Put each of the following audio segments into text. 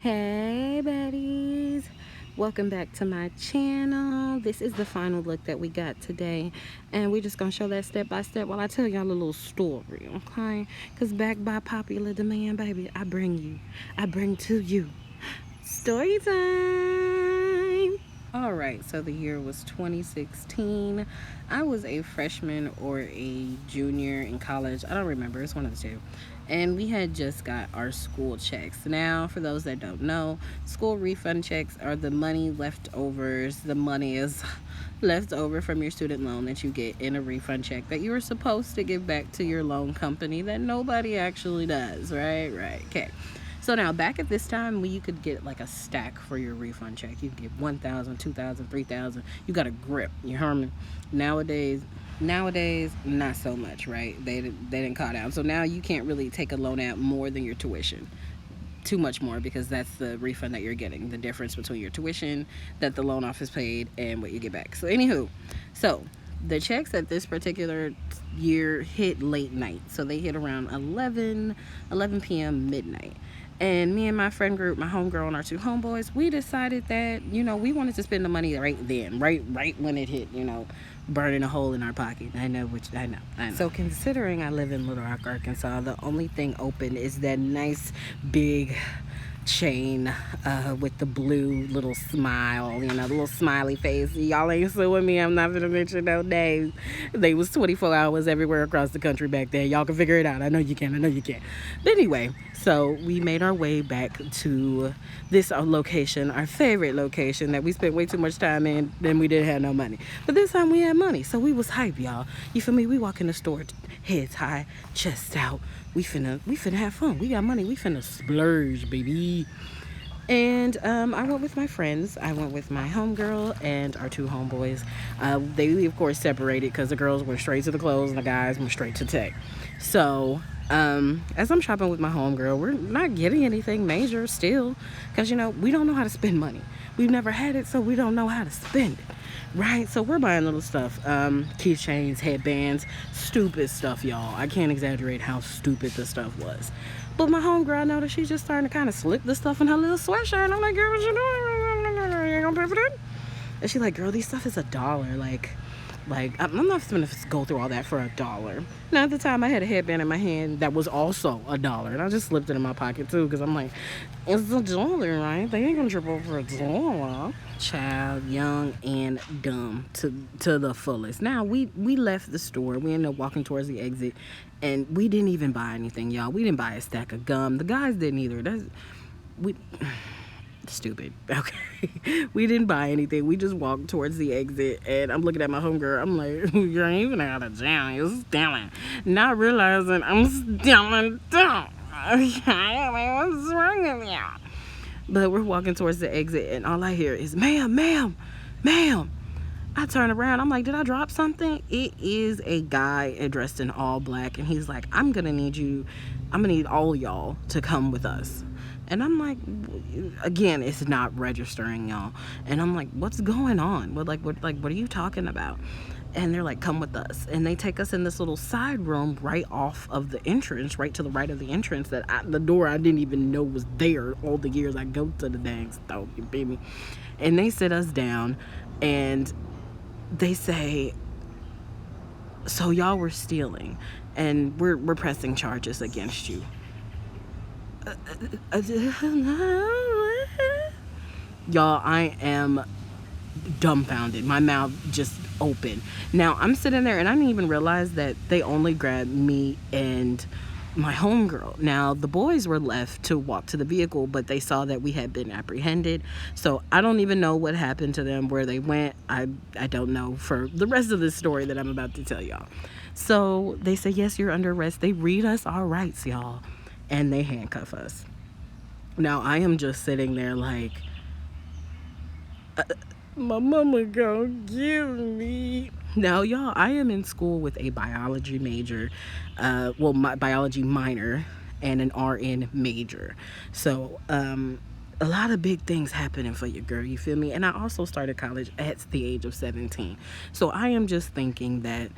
Hey baddies, welcome back to my channel. This is the final look that we got today, and we're just gonna show that step by step while I tell y'all a little story, okay? Because back by popular demand, baby, I bring to you story time. All right, so the year was 2016. I was a freshman or a junior in college. I don't remember, it's one of the two. And we had just got our school checks. Now, for those that don't know, school refund checks are the money leftovers. The money is left over from your student loan that you get in a refund check that you were supposed to give back to your loan company that nobody actually does, right? Okay. So now, back at this time, when you could get like a stack for your refund check, you could get 1,000, 2,000, 3,000. You got a grip. You heard me? Nowadays, not so much, right? They didn't cut down. So now you can't really take a loan out more than your tuition. Too much more, because that's the refund that you're getting. The difference between your tuition that the loan office paid and what you get back. So anywho, so the checks at this particular year hit late night. So they hit around 11 p.m. midnight. And me and my friend group, my homegirl and our two homeboys, we decided that, we wanted to spend the money right then, right when it hit, burning a hole in our pocket. I know. So considering I live in Little Rock, Arkansas, the only thing open is that nice big chain with the blue little smile, the little smiley face. Y'all ain't suing me. I'm not gonna mention no names. They was 24 hours everywhere across the country back then. Y'all can figure it out. I know you can. But anyway, so we made our way back to this location, our favorite location that we spent way too much time in, then we didn't have no money. But this time we had money, so we was hype, y'all. You feel me? We walk in the store, heads high, chest out. We finna have fun. We got money. We finna splurge, baby. And I went with my friends. I went with my homegirl and our two homeboys. They, of course, separated because the girls went straight to the clothes and the guys went straight to tech. So as I'm shopping with my homegirl, we're not getting anything major still, because, we don't know how to spend money. We've never had it, so we don't know how to spend it. Right, so we're buying little stuff, keychains, headbands, stupid stuff, y'all. I can't exaggerate how stupid the stuff was. But my homegirl, I noticed she's just starting to kind of slip the stuff in her little sweatshirt. And I'm like, girl, what you doing? You ain't gonna pay for that? And she's like, girl, these stuff is $1. Like, I'm not gonna go through all that for $1. Now, at the time, I had a headband in my hand that was also $1, and I just slipped it in my pocket too, because I'm like, it's $1, right? They ain't gonna trip over $1. Child, young and dumb to the fullest. Now, we left the store. We ended up walking towards the exit, and we didn't even buy anything, y'all. We didn't buy a stack of gum. The guys didn't either. Stupid. Okay. We didn't buy anything. We just walked towards the exit, and I'm looking at my homegirl. I'm like, you ain't even out of jail. You're stealing. Not realizing I'm stealing too. Okay, what's wrong with you? But we're walking towards the exit, and all I hear is, ma'am. I turn around. I'm like, did I drop something? It is a guy dressed in all black, and he's like, I'm gonna need all y'all to come with us. And I'm like, again, it's not registering, y'all. And I'm like, what's going on? What are you talking about? And they're like, come with us. And they take us in this little side room right off of the entrance, right to the right of the entrance, the door I didn't even know was there all the years I go to the dang store, you feel me? And they sit us down, and they say, so y'all were stealing, and we're pressing charges against you. Y'all, I am dumbfounded. My mouth just open. Now, I'm sitting there, and I didn't even realize that they only grabbed me and my homegirl. Now, the boys were left to walk to the vehicle, but they saw that we had been apprehended. So I don't even know what happened to them, where they went. I don't know for the rest of this story that I'm about to tell y'all. So they say, yes, you're under arrest. They read us our rights, y'all, and they handcuff us. Now, I am just sitting there like, my mama gonna give me. Now, y'all, I am in school with a biology major, my biology minor, and an RN major. So, a lot of big things happening for your girl, you feel me? And I also started college at the age of 17. So I am just thinking that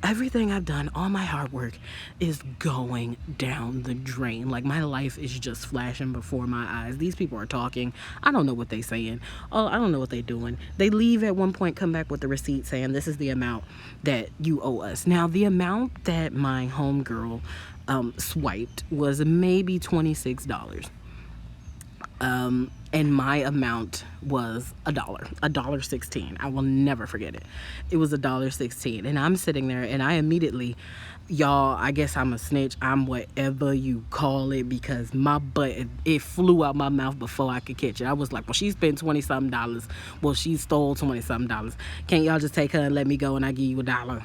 everything I've done, all my hard work is going down the drain. Like, my life is just flashing before my eyes. These people are talking. I don't know what they saying. Oh, I don't know what they doing. They leave at one point, come back with the receipt saying this is the amount that you owe us. Now, the amount that my homegirl swiped was maybe $26. And my amount was $1.16. I will never forget it. It was $1.16, and I'm sitting there, and I immediately, y'all, I guess I'm a snitch. I'm whatever you call it, because my butt, it flew out my mouth before I could catch it. I was like, well, she spent $20-something. Well, she stole $20-something. Can't y'all just take her and let me go, and I give you $1?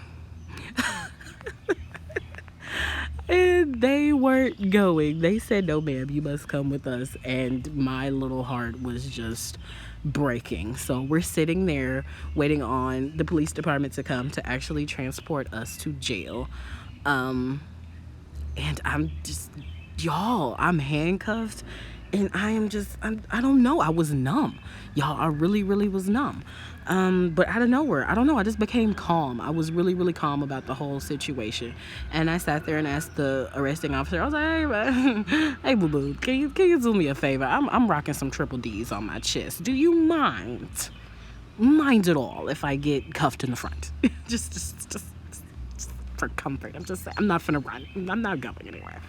And they weren't going. They said, no, ma'am, you must come with us. And my little heart was just breaking. So we're sitting there waiting on the police department to come to actually transport us to jail. And I'm just, y'all, I'm handcuffed. And I don't know. I was numb. Y'all, I really, really was numb. But out of nowhere, I don't know, I just became calm. I was really, really calm about the whole situation. And I sat there and asked the arresting officer, I was like, hey, man, hey, boo-boo, can you do me a favor? I'm rocking some triple D's on my chest. Do you mind at all if I get cuffed in the front? just for comfort. I'm not finna run. I'm not going anywhere.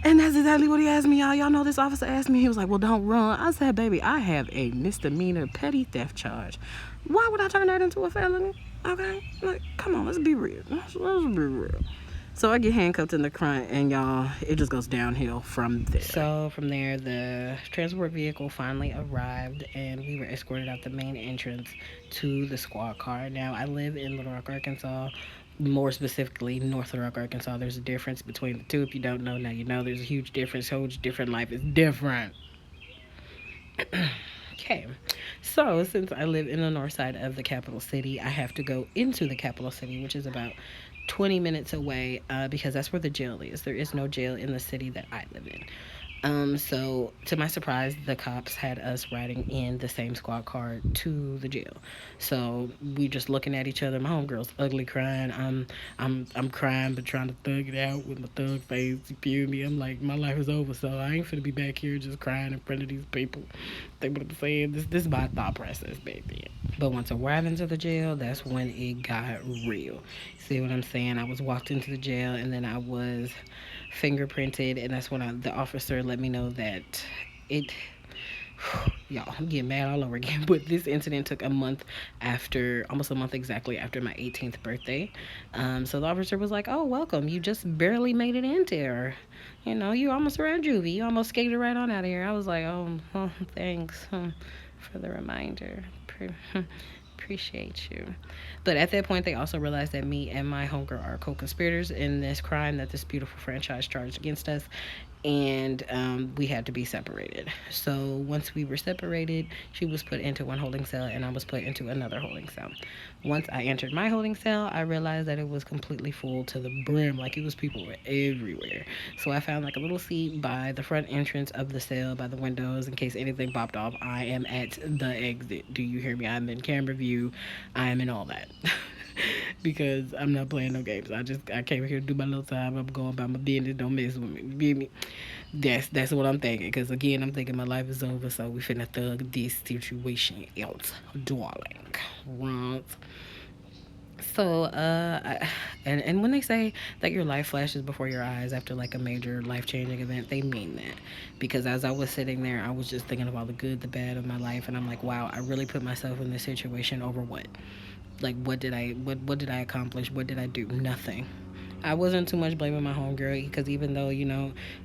And that's exactly what he asked me, y'all. Y'all know this officer asked me. He was like, well, don't run. I said, baby, I have a misdemeanor petty theft charge. Why would I turn that into a felony? Okay? Like, come on, let's be real. Let's be real. So I get handcuffed in the front, and y'all, it just goes downhill from there. So from there, the transport vehicle finally arrived, and we were escorted out the main entrance to the squad car. Now, I live in Little Rock, Arkansas. More specifically, North Little Rock, Arkansas. There's a difference between the two. If you don't know, now you know. There's a huge difference. Huge different. Life is different. Okay, so since I live in the north side of the capital city, I have to go into the capital city, which is about 20 minutes away, because that's where the jail is. There is no jail in the city that I live in. So to my surprise, the cops had us riding in the same squad car to the jail. So we just looking at each other. My homegirl's ugly crying. I'm crying but trying to thug it out with my thug face. You feel me? I'm like, my life is over, so I ain't finna be back here just crying in front of these people. They what I'm saying. This is my thought process back then. But once I arrived into the jail, that's when it got real. See what I'm saying? I was walked into the jail, and then I was fingerprinted, and that's when the officer let me know that it y'all, I'm getting mad all over again, but this incident took almost a month exactly after my 18th birthday. So the officer was like, oh, welcome, you just barely made it in there, you almost around juvie, you almost skated right on out of here. I was like, oh, thanks for the reminder. Appreciate you. But at that point, they also realized that me and my homegirl are co-conspirators in this crime that this beautiful franchise charged against us, and we had to be separated. So once we were separated, she was put into one holding cell, and I was put into another holding cell. Once I entered my holding cell, I realized that it was completely full to the brim. Like, it was people were everywhere. So I found like a little seat by the front entrance of the cell, by the windows, in case anything popped off. I am at the exit. Do you hear me? I'm in camera view. I am in all that. Because I'm not playing no games. I came here to do my little time. I'm going about my business. Don't mess with me. You feel me? That's what I'm thinking. Because again, I'm thinking my life is over. So we finna thug this situation out, darling. Right. So, and when they say that your life flashes before your eyes after like a major life-changing event, they mean that. Because as I was sitting there, I was just thinking of all the good, the bad of my life, and I'm like, wow, I really put myself in this situation over what? Like, what did I accomplish? What did I do? Nothing. I wasn't too much blaming my homegirl, because even though,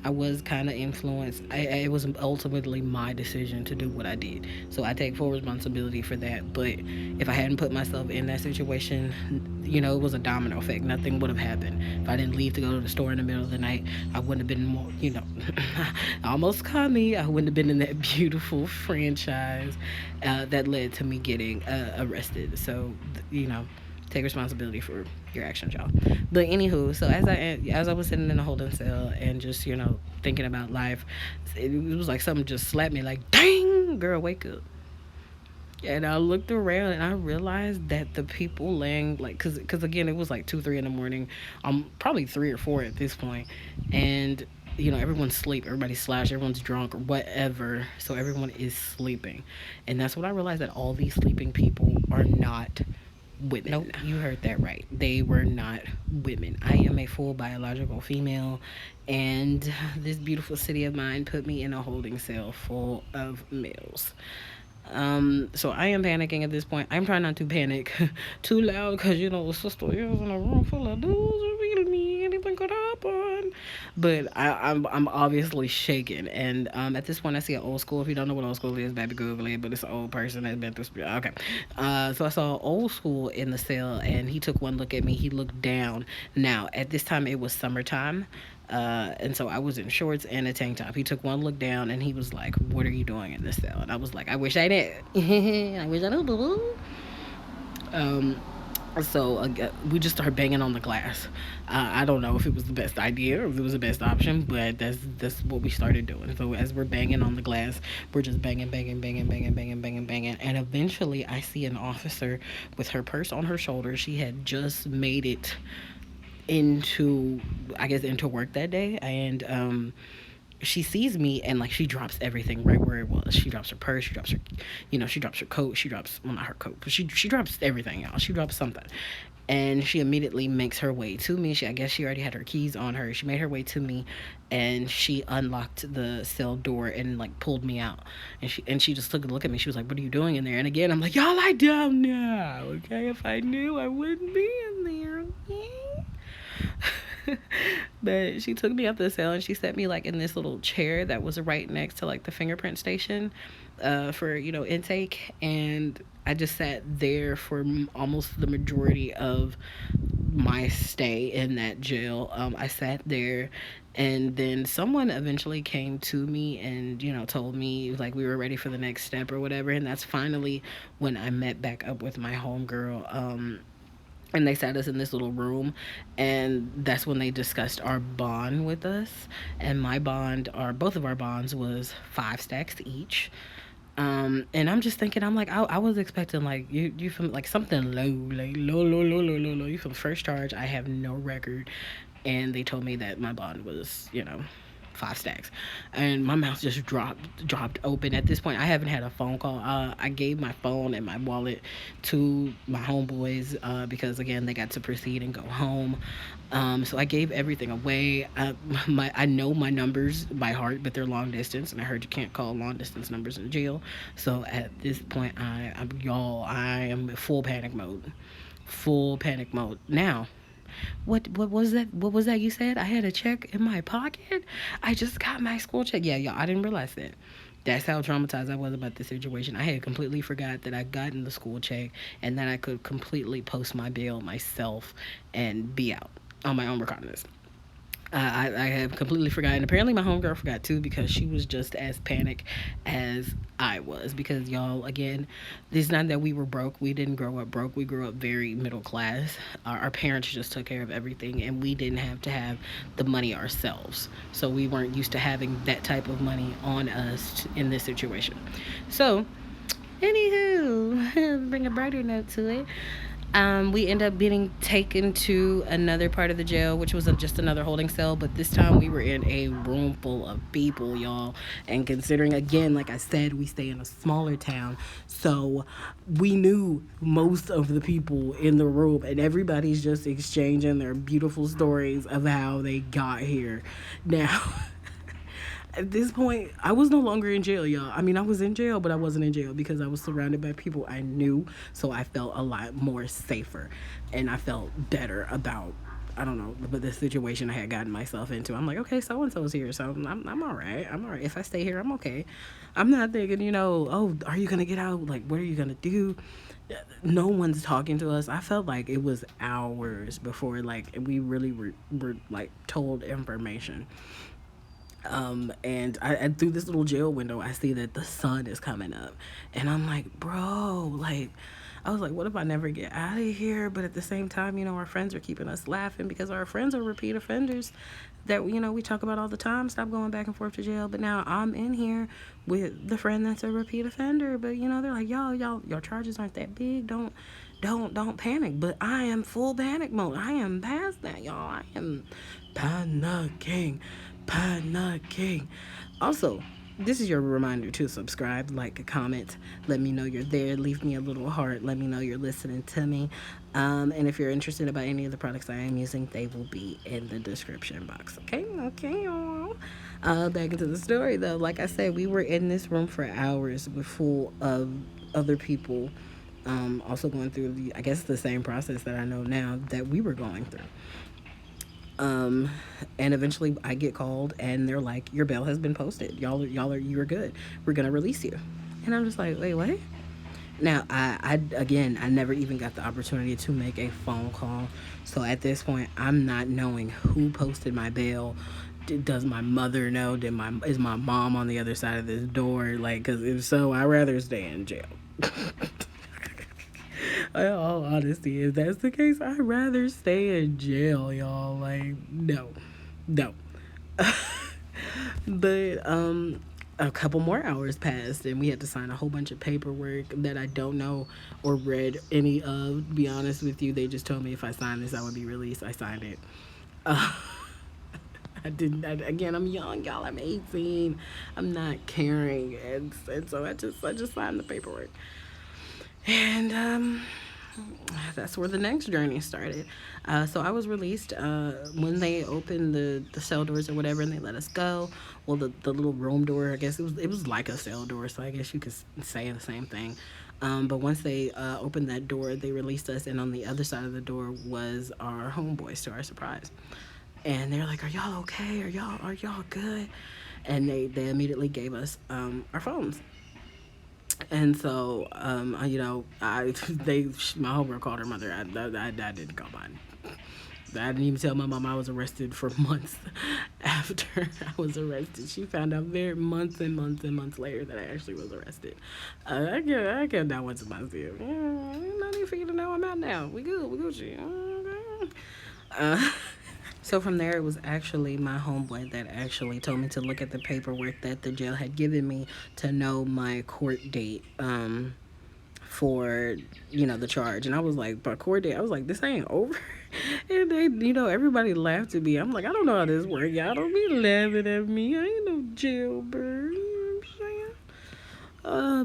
I was kind of influenced, it was ultimately my decision to do what I did. So I take full responsibility for that. But if I hadn't put myself in that situation, it was a domino effect. Nothing would have happened. If I didn't leave to go to the store in the middle of the night, I wouldn't have been more, almost caught me. I wouldn't have been in that beautiful franchise that led to me getting arrested. So, take responsibility for your actions, y'all. But anywho, so as I was sitting in a holding cell and just thinking about life, it was like something just slapped me like, dang, girl, wake up. And I looked around and I realized that the people laying like, cause again it was like 2, 3 in the morning, probably 3 or 4 at this point, and everyone's asleep, everybody's slashed, everyone's drunk or whatever, so everyone is sleeping, and that's when I realized that all these sleeping people are not women. Nope, you heard that right. They were not women. I am a full biological female, and this beautiful city of mine put me in a holding cell full of males. So I am panicking at this point. I'm trying not to panic too loud because sister is in a room full of dudes. Me, anything could happen. But I'm obviously shaking, and at this point I see an old school. If you don't know what old school is, baby, Google it. But it's an old person that's been through. Okay, so I saw old school in the cell, and he took one look at me. He looked down. Now at this time it was summertime. And so I was in shorts and a tank top. He took one look down and he was like, "What are you doing in this cell?" And I was like, "I wish I did. I wish I did, boo boo." Um, so we just started banging on the glass. I don't know if it was the best idea or if it was the best option, but that's what we started doing. So as we're banging on the glass, we're just banging, banging, banging, banging, banging, banging, banging, and eventually I see an officer with her purse on her shoulder. She had just made it into, I guess, into work that day, and she sees me and like she drops everything right where it was. She drops her purse, she drops her, she drops her coat, she drops, well, not her coat, but she drops everything else. She drops something, and she immediately makes her way to me. I guess she already had her keys on her. She made her way to me, and she unlocked the cell door and like pulled me out. And she just took a look at me. She was like, "What are you doing in there?" And again, I'm like, "Y'all, I don't know. Okay, if I knew, I wouldn't be in there." Okay. But she took me up the cell and she set me like in this little chair that was right next to like the fingerprint station, for intake, and I just sat there for almost the majority of my stay in that jail. I sat there, and then someone eventually came to me and told me like we were ready for the next step or whatever, and that's finally when I met back up with my homegirl. And they sat us in this little room, and that's when they discussed our bond with us. And my bond, or both of our bonds, was 5 stacks each. And I'm just thinking, I'm like, I was expecting like you from like something low, like low, low, low, low, low, low. You from first charge. I have no record, and they told me that my bond was 5 stacks, and my mouth just dropped open. At this point I haven't had a phone call. I gave my phone and my wallet to my homeboys, because again they got to proceed and go home. So I gave everything away. I know my numbers by heart, but they're long distance, and I heard you can't call long distance numbers in jail. So at this point I am in full panic mode. Full panic mode. Now, what was that? What was that you said? I had a check in my pocket. I just got my school check. Yeah, y'all, I didn't realize that. That's how traumatized I was about the situation. I had completely forgot that I gotten the school check and that I could completely post my bail myself and be out on my own recognizance. I have completely forgotten. Apparently, my homegirl forgot too because she was just as panicked as I was. Because y'all, again, it's not that we were broke. We didn't grow up broke. We grew up very middle class. Our parents just took care of everything, and we didn't have to have the money ourselves. So we weren't used to having that type of money on us in this situation. So, anywho, bring a brighter note to it. We end up being taken to another part of the jail, which was just another holding cell, but this time we were in a room full of people, y'all. And considering, again, like I said, we stay in a smaller town, so we knew most of the people in the room, and everybody's just exchanging their beautiful stories of how they got here. Now, at this point, I was no longer in jail, y'all. I mean, I was in jail, but I wasn't in jail because I was surrounded by people I knew, so I felt a lot more safer, and I felt better about, I don't know, but the situation I had gotten myself into. I'm like, okay, so and so's here, so I'm all right. I'm all right. If I stay here, I'm okay. I'm not thinking, oh, are you gonna get out? Like, what are you gonna do? No one's talking to us. I felt like it was hours before like we really were like told information. And I through this little jail window, I see that the sun is coming up, and I'm like, bro, like, I was like, what if I never get out of here? But at the same time, our friends are keeping us laughing because our friends are repeat offenders that we talk about all the time. Stop going back and forth to jail. But now I'm in here with the friend that's a repeat offender. But they're like, y'all, your charges aren't that big. Don't panic. But I am full panic mode. I am past that, y'all. I am panicking. Also, this is your reminder to subscribe, like, comment, let me know you're there, leave me a little heart, let me know you're listening to me. And if you're interested about any of the products I am using, they will be in the description box. Okay, y'all. Back into the story though. Like I said, we were in this room for hours with full of other people, also going through I guess the same process that I know now that we were going through. And eventually I get called and they're like, your bail has been posted. You're good. We're going to release you. And I'm just like, wait, what? Now, I never even got the opportunity to make a phone call. So at this point, I'm not knowing who posted my bail. Does my mother know? Is my mom on the other side of this door? Like, because if so, I'd rather stay in jail. In all honesty, if that's the case, I'd rather stay in jail, y'all. Like, no. But a couple more hours passed, and we had to sign a whole bunch of paperwork that I don't know or read any of. To be honest with you, they just told me if I signed this, I would be released. I signed it. I didn't. Again, I'm young, y'all. I'm 18. I'm not caring, and so I just signed the paperwork, and that's where the next journey started. So I was released when they opened the cell doors or whatever, and they let us go. Well, the little room door, I guess it was like a cell door, so I guess you could say the same thing. But once they opened that door, they released us, and on the other side of the door was our homeboys, to our surprise. And they're like, "Are y'all okay? Are y'all good?" And they immediately gave us our phones. And so, they, my homegirl called her mother. I didn't call mine. I didn't even tell my mom I was arrested for months after I was arrested. She found out very months and months and months later that I actually was arrested. I kept that one to myself. Yeah, no need for you to know I'm out now. We good. We Gucci. So from there, it was actually my homeboy that actually told me to look at the paperwork that the jail had given me to know my court date for the charge. And I was like, by court date, I was like, this ain't over. And they, everybody laughed at me. I'm like, I don't know how this works. Y'all don't be laughing at me. I ain't no jailbird. You know what I'm saying?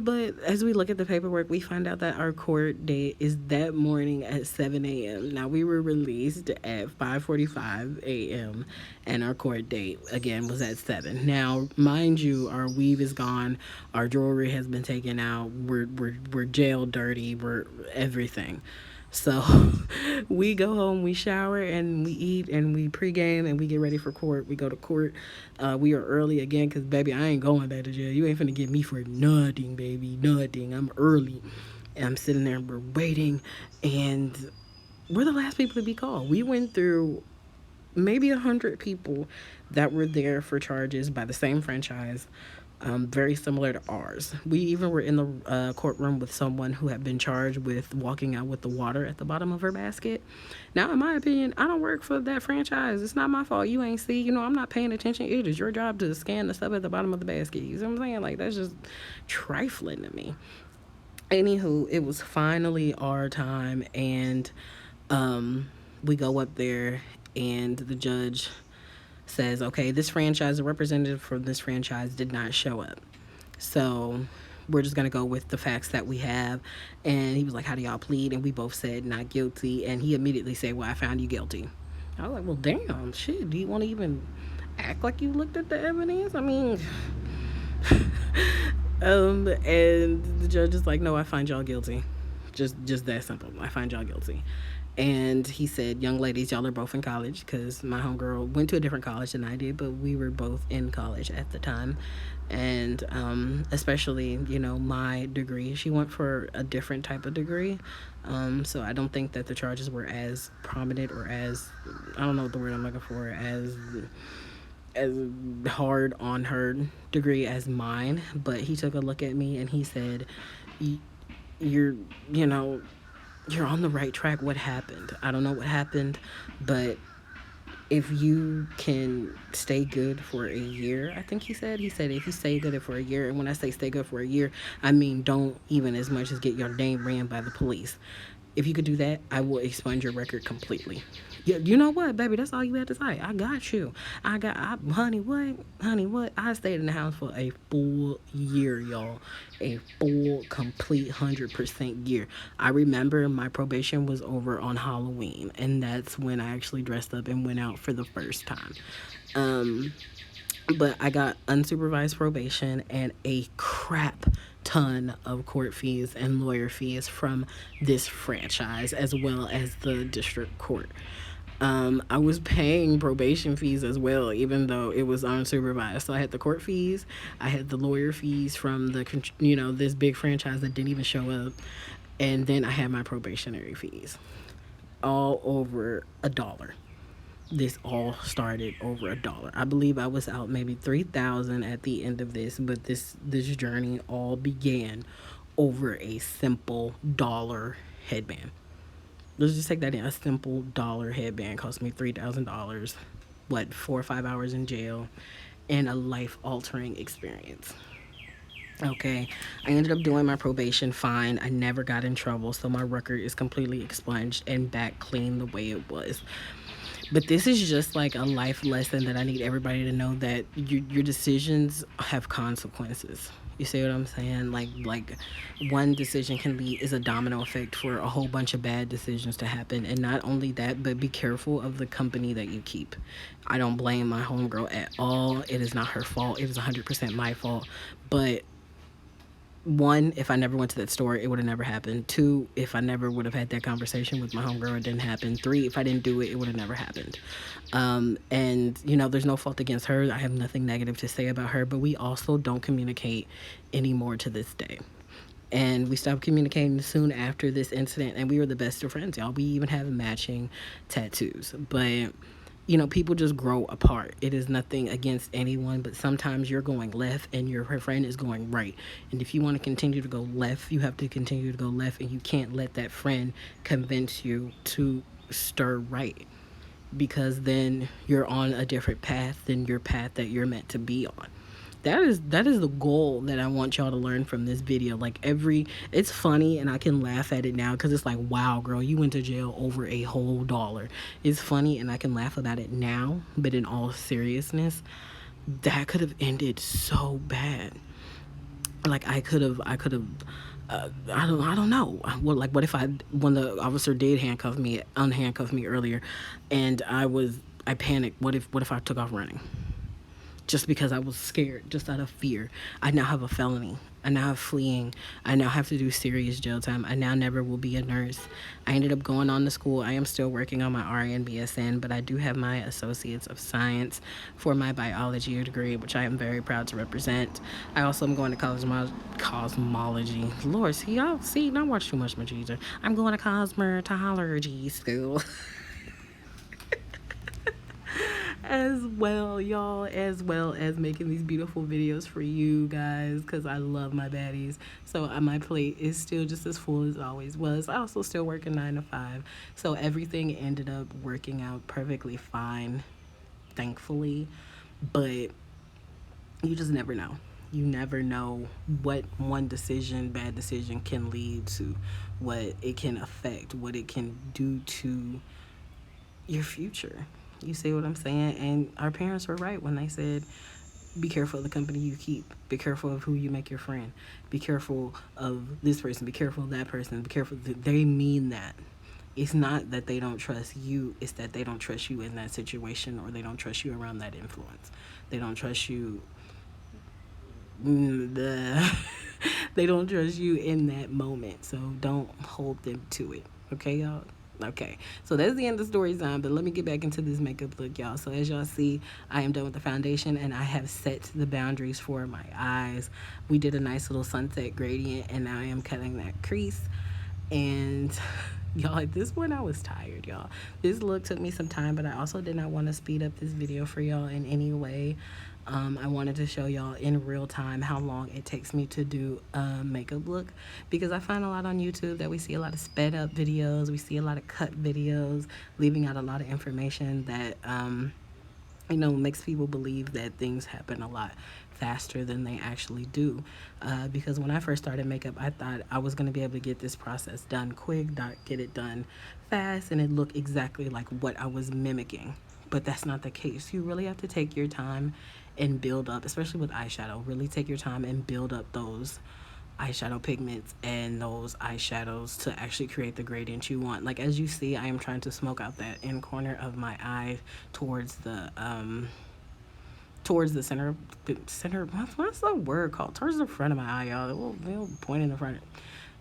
But as we look at the paperwork, we find out that our court date is that morning at 7 a.m. Now, we were released at 5:45 a.m. and our court date, again, was at 7. Now, mind you, our weave is gone. Our jewelry has been taken out. We're jail dirty. We're everything. So we go home, we shower, and we eat, and we pregame, and we get ready for court. We go to court. We are early again because, baby, I ain't going back to jail. You ain't finna get me for nothing, baby, nothing. I'm early. And I'm sitting there, we're waiting, and we're the last people to be called. We went through maybe 100 people that were there for charges by the same franchise. Very similar to ours. We even were in the courtroom with someone who had been charged with walking out with the water at the bottom of her basket. Now, in my opinion, I don't work for that franchise. It's not my fault. You ain't see, I'm not paying attention. It is your job to scan the stuff at the bottom of the basket. You see what I'm saying? Like, that's just trifling to me. Anywho, it was finally our time, and we go up there, and the judge says, okay, this franchise, a representative from this franchise did not show up. So we're just going to go with the facts that we have. And he was like, how do y'all plead? And we both said not guilty. And he immediately said, well, I found you guilty. I was like, well, damn, shit. Do you want to even act like you looked at the evidence? I mean, and the judge is like, no, I find y'all guilty. Just that simple. I find y'all guilty. And he said, young ladies, y'all are both in college, because my homegirl went to a different college than I did, but we were both in college at the time. And especially, my degree, she went for a different type of degree. So I don't think that the charges were as prominent or as, I don't know what the word I'm looking for, as as hard on her degree as mine, but he took a look at me and he said, you're, you know, you're on the right track. What happened? I don't know what happened, but if you can stay good for a year, I think he said if you stay good for a year, and when I say stay good for a year, I mean don't even as much as get your name ran by the police. If you could do that, I will expunge your record completely. Yeah, you know what, baby? That's all you had to say. I got you. Honey, what? Honey, what? I stayed in the house for a full year, y'all. A full, complete 100% year. I remember my probation was over on Halloween, and that's when I actually dressed up and went out for the first time. Um, but I got unsupervised probation and a crap ton of court fees and lawyer fees from this franchise as well as the district court. I was paying probation fees as well, even though it was unsupervised. So I had the court fees, I had the lawyer fees from this big franchise that didn't even show up, and then I had my probationary fees, all over $1. This all started over $1. I believe I was out maybe 3,000 at the end of this, but this journey all began over a simple dollar headband. Let's just take that in. A simple dollar headband cost me $3,000. What, 4 or 5 hours in jail, and a life altering experience. Okay, I ended up doing my probation fine. I never got in trouble, so my record is completely expunged and back clean the way it was. But this is just like a life lesson that I need everybody to know, that your decisions have consequences. You see what I'm saying? Like one decision can be is a domino effect for a whole bunch of bad decisions to happen. And not only that, but be careful of the company that you keep. I don't blame my homegirl at all. It is not her fault. It was 100% my fault. But one, if I never went to that store, it would have never happened. Two, if I never would have had that conversation with my homegirl, it didn't happen. Three, if I didn't do it, it would have never happened. And, there's no fault against her. I have nothing negative to say about her, but we also don't communicate anymore to this day. And we stopped communicating soon after this incident, and we were the best of friends, y'all. We even have matching tattoos. But people just grow apart. It is nothing against anyone, but sometimes you're going left and her friend is going right. And if you want to continue to go left, you have to continue to go left, and you can't let that friend convince you to stir right, because then you're on a different path than your path that you're meant to be on. That is the goal that I want y'all to learn from this video. It's funny and I can laugh at it now because it's like, wow, girl, you went to jail over a whole dollar. It's funny and I can laugh about it now, but in all seriousness, that could have ended so bad. Like I could have I don't know. What if when the officer did unhandcuff me earlier, and I panicked. What if I took off running? Just because I was scared, just out of fear. I now have a felony. I now have fleeing. I now have to do serious jail time. I now never will be a nurse. I ended up going on to school. I am still working on my RN and BSN, but I do have my Associates of Science for my biology degree, which I am very proud to represent. I also am going to cosmology. Lord, don't watch too much Majida. I'm going to cosmetology school. As well, y'all, as well as making these beautiful videos for you guys, because I love my baddies. So my plate is still just as full as it always was. I also still work a 9 to 5, so everything ended up working out perfectly fine, thankfully. But you just never know. You never know what one bad decision can lead to, what it can affect, what it can do to your future. You see what I'm saying? And our parents were right when they said, be careful of the company you keep. Be careful of who you make your friend. Be careful of this person. Be careful of that person. Be careful. They mean that. It's not that they don't trust you. It's that they don't trust you in that situation, or they don't trust you around that influence. They don't trust you. They don't trust you in that moment. So don't hold them to it. Okay, y'all? Okay, so that's the end of the story time, but let me get back into this makeup look, y'all. So as y'all see, I am done with the foundation, and I have set the boundaries for my eyes. We did a nice little sunset gradient, and now I am cutting that crease. And Y'all, at this point I was tired, y'all. This look took me some time, but I also did not want to speed up this video for y'all in any way. I wanted to show y'all in real time how long it takes me to do a makeup look, because I find a lot on YouTube that we see a lot of sped up videos, we see a lot of cut videos, leaving out a lot of information that you know, makes people believe that things happen a lot faster than they actually do. Because when I first started makeup, I thought I was going to be able to get this process done quick, not get it done fast, and it looked exactly like what I was mimicking. But that's not the case. You really have to take your time and build up, especially with eyeshadow. Really take your time and build up those eyeshadow pigments and those eyeshadows to actually create the gradient you want. Like, as you see, I am trying to smoke out that in corner of my eye towards the center, what's the word called, towards the front of my eye, y'all. The little point in the front.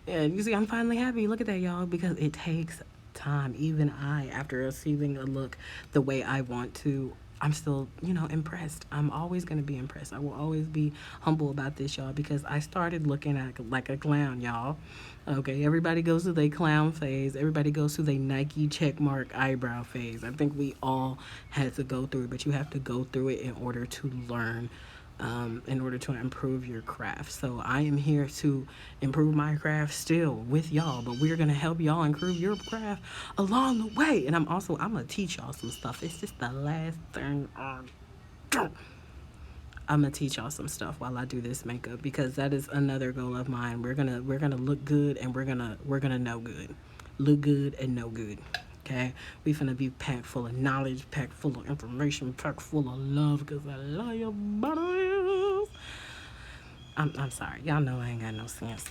And you see, I'm finally happy. Look at that, y'all, because it takes time. Even I, after receiving a look the way I want to, I'm still, you know, impressed. I'm always going to be impressed. I will always be humble about this, y'all, because I started looking at like a clown, y'all. Okay, everybody goes through their clown phase. Everybody goes through their Nike checkmark eyebrow phase. I think we all had to go through it, but you have to go through it in order to learn, in order to improve your craft. So I am here to improve my craft still with y'all, but we're gonna help y'all improve your craft along the way. And I'm gonna teach y'all some stuff. It's just the last thing I'm gonna teach y'all some stuff while I do this makeup, because that is another goal of mine. We're gonna look good, and we're gonna know good, look good and know good. Okay, we finna be packed full of knowledge, packed full of information, packed full of love, because I love you, buddies. I'm sorry, y'all know I ain't got no sense.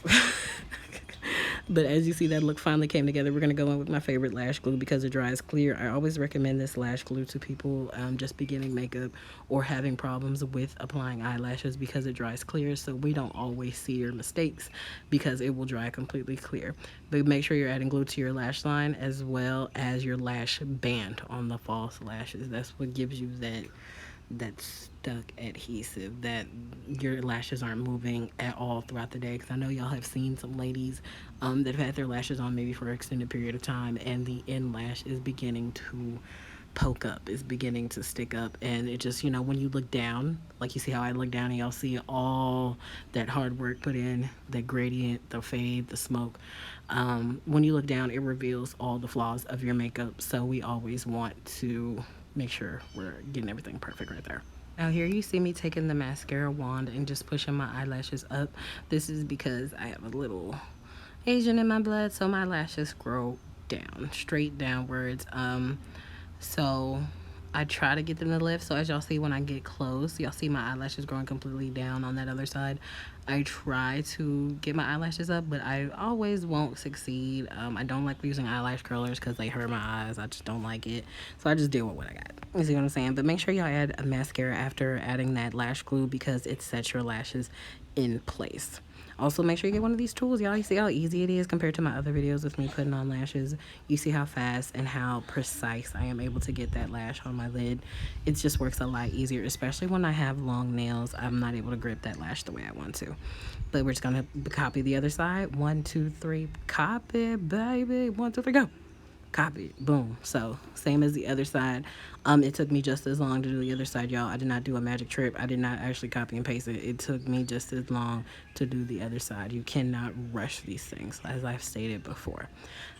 But as you see, that look finally came together. We're going to go in with my favorite lash glue because it dries clear. I always recommend this lash glue to people just beginning makeup or having problems with applying eyelashes, because it dries clear, so we don't always see your mistakes because it will dry completely clear. But make sure you're adding glue to your lash line as well as your lash band on the false lashes. That's what gives you that stuck adhesive, that your lashes aren't moving at all throughout the day. Because I know y'all have seen some ladies that have had their lashes on maybe for an extended period of time, and the end lash is beginning to poke up, is beginning to stick up, and it just, you know, when you look down, like you see how I look down and y'all see all that hard work put in, the gradient, the fade, the smoke. When you look down, it reveals all the flaws of your makeup, so we always want to make sure we're getting everything perfect right there. Now here you see me taking the mascara wand and just pushing my eyelashes up. This is because I have a little Asian in my blood, so my lashes grow down, straight downwards. So I try to get them to lift. So as y'all see, when I get close, y'all see my eyelashes growing completely down on that other side. I try to get my eyelashes up, but I always won't succeed. I don't like using eyelash curlers because they hurt my eyes. I just don't like it. So I just deal with what I got. You see what I'm saying? But make sure y'all add a mascara after adding that lash glue, because it sets your lashes in place. Also, make sure you get one of these tools, y'all. You see how easy it is compared to my other videos with me putting on lashes. You see how fast and how precise I am able to get that lash on my lid. It just works a lot easier, especially when I have long nails. I'm not able to grip that lash the way I want to. But we're just going to copy the other side. 1, 2, 3, copy, baby. 1, 2, 3, go. Copy, boom. So same as the other side. It took me just as long to do the other side, y'all. I did not do a magic trip. I did not actually copy and paste it. It took me just as long to do the other side. You cannot rush these things, as I've stated before.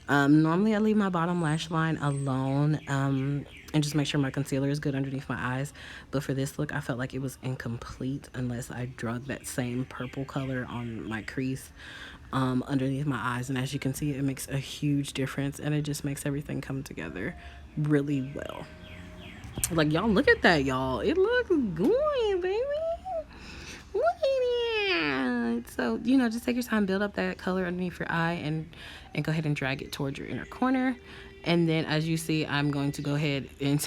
Normally I leave my bottom lash line alone and just make sure my concealer is good underneath my eyes, but for this look I felt like it was incomplete unless I drug that same purple color on my crease underneath my eyes, and as you can see, it makes a huge difference, and it just makes everything come together really well. Like, y'all, look at that, y'all. It looks good, baby. Look at that. So, you know, just take your time, build up that color underneath your eye, and go ahead and drag it towards your inner corner. And then as you see, I'm going to go ahead and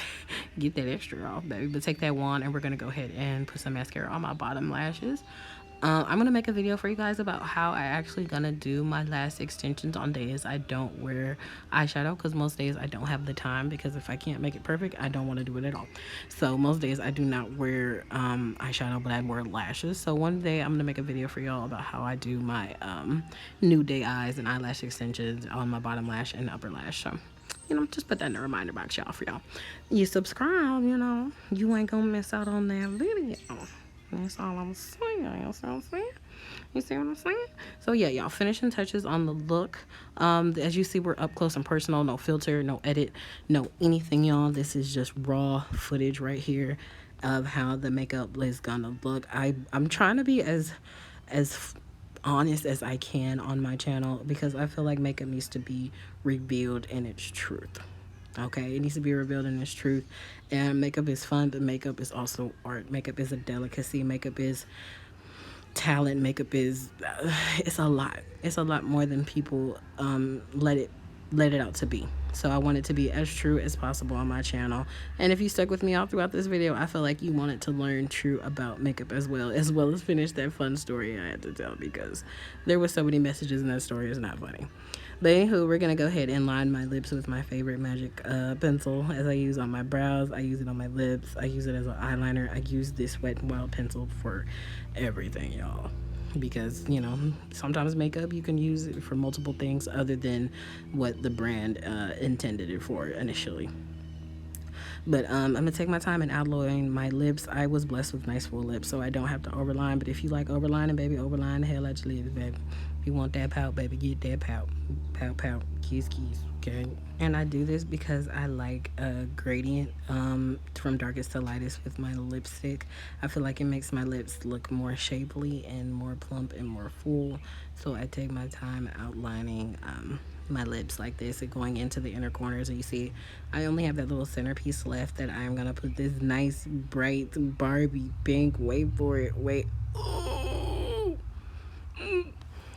get that extra off, baby. But take that wand, and we're going to go ahead and put some mascara on my bottom lashes. I'm gonna make a video for you guys about how I actually gonna do my lash extensions on days I don't wear eyeshadow, because most days I don't have the time, because if I can't make it perfect, I don't want to do it at all. So most days I do not wear eyeshadow, but I wear lashes. So one day I'm gonna make a video for y'all about how I do my new day eyes and eyelash extensions on my bottom lash and upper lash. So, you know, just put that in the reminder box, y'all, for y'all. You subscribe, you know, you ain't gonna miss out on that video. That's all I'm saying. You know what I'm saying? You see what I'm saying? So yeah, y'all, finishing touches on the look. As you see, we're up close and personal. No filter, no edit, no anything, y'all. This is just raw footage right here of how the makeup is gonna look. I'm trying to be as honest as I can on my channel, because I feel like makeup needs to be revealed in its truth. Okay, it needs to be revealed in its truth. And makeup is fun, but makeup is also art. Makeup is a delicacy. Makeup is talent. Makeup is it's a lot. It's a lot more than people let it out to be. So I want it to be as true as possible on my channel. And if you stuck with me all throughout this video, I feel like you wanted to learn true about makeup as well as finish that fun story I had to tell, because there was so many messages in that story. It's not funny. But anywho, we're gonna go ahead and line my lips with my favorite magic pencil, as I use on my brows. I use it on my lips. I use it as an eyeliner. I use this Wet n Wild pencil for everything, y'all, because, you know, sometimes makeup, you can use it for multiple things other than what the brand intended it for initially. But I'm gonna take my time in outlining my lips. I was blessed with nice full lips, so I don't have to overline. But if you like overlining, baby, overline the hell out your lips, baby. If you want that pout, baby, get that pout. Pout, pout, keys, keys, okay? And I do this because I like a gradient from darkest to lightest with my lipstick. I feel like it makes my lips look more shapely and more plump and more full. So I take my time outlining my lips like this and going into the inner corners. And you see, I only have that little centerpiece left that I'm gonna put this nice bright Barbie pink. Wait for it. Wait.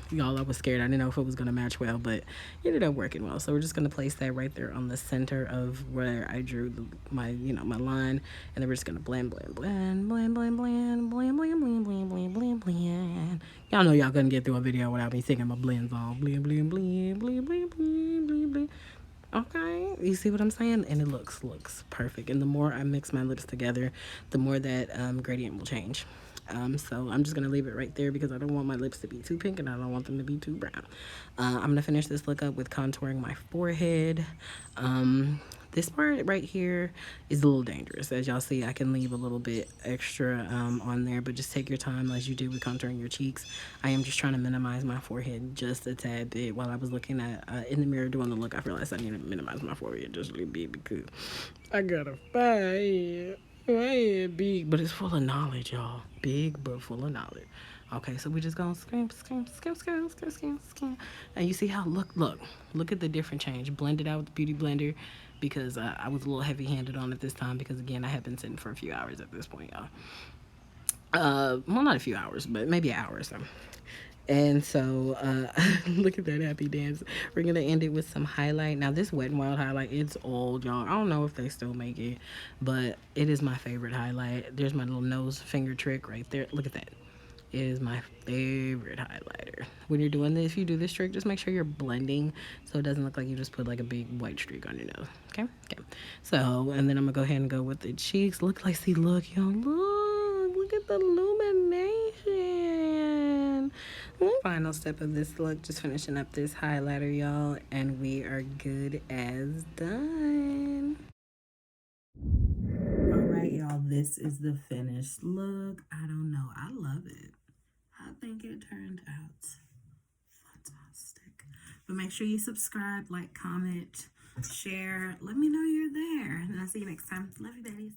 Y'all, I was scared. I didn't know if it was gonna match well, but it ended up working well. So we're just gonna place that right there on the center of where I drew my line, and then we're just gonna blend, blend, blend, blend, blend, blend, blend, blend, blend, blend, blend, blend, blend. Y'all know y'all couldn't get through a video without me singing my blends on. Blend, blend, blend, blend, blend, blend, blend, blend. Okay, you see what I'm saying? And it looks perfect. And the more I mix my lips together, the more that gradient will change. So I'm just gonna leave it right there, because I don't want my lips to be too pink and I don't want them to be too brown. I'm gonna finish this look up with contouring my forehead. This part right here is a little dangerous. As y'all see, I can leave a little bit extra on there, but just take your time as you do with contouring your cheeks. I am just trying to minimize my forehead just a tad bit. While I was looking at in the mirror doing the look, I realized I need to minimize my forehead just a little bit, because I got a forehead. My head big, but it's full of knowledge, y'all. Big, but full of knowledge. Okay, so we just gonna scream, scream, scream, scream, scream, scream, scream. And you see how, look at the different change. Blend it out with the Beauty Blender, because I was a little heavy-handed on it this time, because again, I have been sitting for a few hours at this point, y'all. Well, not a few hours, but maybe an hour or so. And so look at that happy dance. We're gonna end it with some highlight. Now this Wet n Wild highlight, it's old, y'all. I don't know if they still make it, but it is my favorite highlight. There's my little nose finger trick right there. Look at that. It is my favorite highlighter. When you're doing this, if you do this trick, just make sure you're blending so it doesn't look like you just put like a big white streak on your nose. Okay. So, and then I'm gonna go ahead and go with the cheeks. Look, y'all, look at the illumination. Final step of this look, just finishing up this highlighter, y'all, and we are good as done. All right, y'all, this is the finished look. I don't know, I love it. I think it turned out fantastic. But make sure you subscribe, like, comment, share. Let me know you're there, and I'll see you next time. Love you, babies.